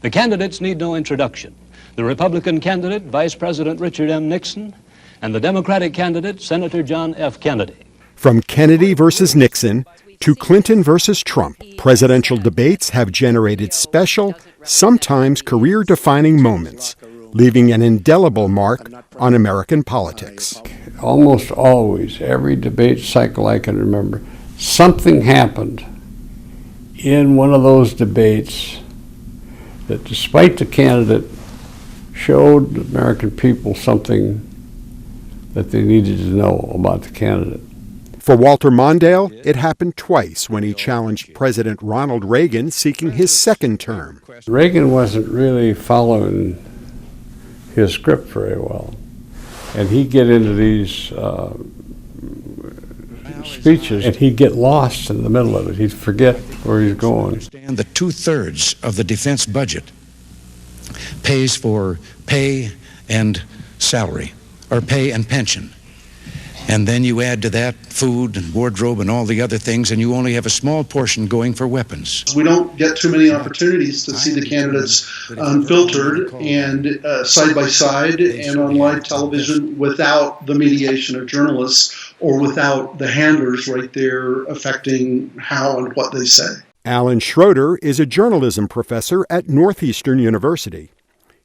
The candidates need no introduction. The Republican candidate, Vice President Richard M. Nixon, and the Democratic candidate, Senator John F. Kennedy. From Kennedy versus Nixon to Clinton versus Trump, presidential debates have generated special, sometimes career-defining moments, leaving an indelible mark on American politics. Almost always, every debate cycle I can remember, something happened in one of those debates that, despite the candidate, showed the American people something that they needed to know about the candidate. For Walter Mondale, it happened twice when he challenged President Ronald Reagan seeking his second term. Reagan wasn't really following his script very well, and he'd get into these speeches and he'd get lost in the middle of it. He'd forget where he's going. And the 2/3 of the defense budget pays for pay and salary, or pay and pension. And then you add to that food and wardrobe and all the other things, and you only have a small portion going for weapons. We don't get too many opportunities to see the candidates unfiltered and side by side and on live television without the mediation of journalists or without the handlers right there affecting how and what they say. Alan Schroeder is a journalism professor at Northeastern University.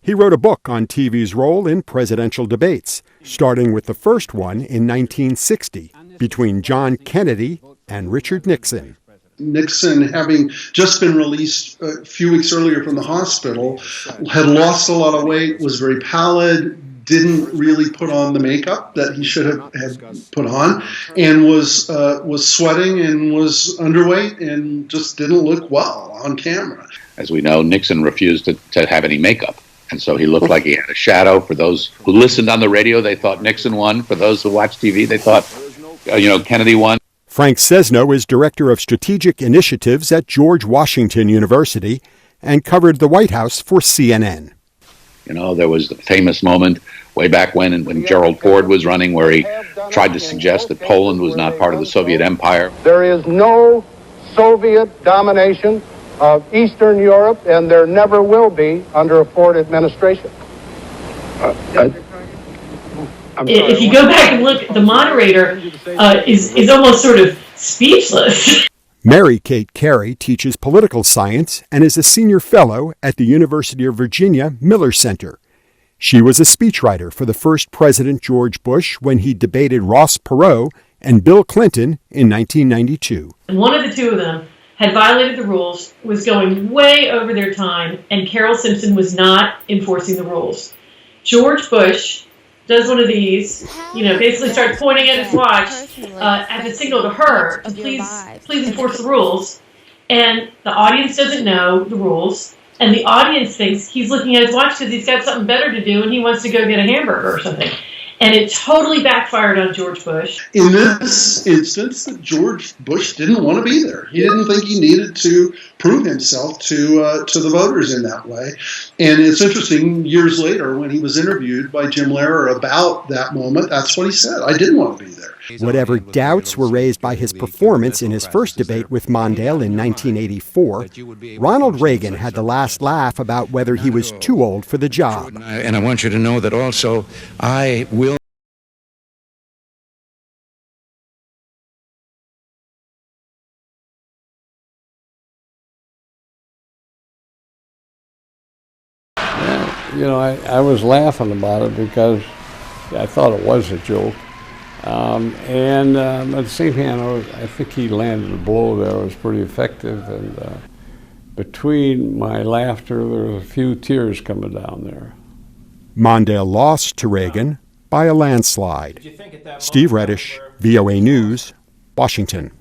He wrote a book on TV's role in presidential debates, starting with the first one in 1960 between John Kennedy and Richard Nixon. Nixon, having just been released a few weeks earlier from the hospital, had lost a lot of weight, was very pallid, didn't really put on the makeup that he should have had put on, and was sweating and was underweight and just didn't look well on camera. As we know, Nixon refused to have any makeup. And so he looked like he had a shadow. For those who listened on the radio, they thought Nixon won. For those who watched TV, they thought, Kennedy won. Frank Sesno is Director of Strategic Initiatives at George Washington University and covered the White House for CNN. There was the famous moment way back when Gerald Ford was running where he tried to suggest that Poland was not part of the Soviet Empire. There is no Soviet domination of Eastern Europe, and there never will be under a Ford administration. If you go back and look, the moderator is almost sort of speechless. Mary Kate Carey teaches political science and is a senior fellow at the University of Virginia Miller Center. She was a speechwriter for the first President George Bush when he debated Ross Perot and Bill Clinton in 1992. One of the two of them had violated the rules, was going way over their time, and Carol Simpson was not enforcing the rules. George Bush does one of these, basically starts pointing at his watch as a signal to her to please enforce the rules. And the audience doesn't know the rules, and the audience thinks he's looking at his watch because he's got something better to do and he wants to go get a hamburger or something. And it totally backfired on George Bush. In this instance, George Bush didn't want to be there. He didn't think he needed to prove himself to the voters in that way. And it's interesting, years later, when he was interviewed by Jim Lehrer about that moment, that's what he said. I didn't want to be there. Whatever doubts were raised by his performance in his first debate with Mondale in 1984, Ronald Reagan had the last laugh about whether he was too old for the job. And I want you to know that also I will I was laughing about it because I thought it was a joke. At the same hand, I think he landed a blow there. It was pretty effective. And between my laughter, there was a few tears coming down there. Mondale lost to Reagan by a landslide. Steve Redisch, VOA News, Washington.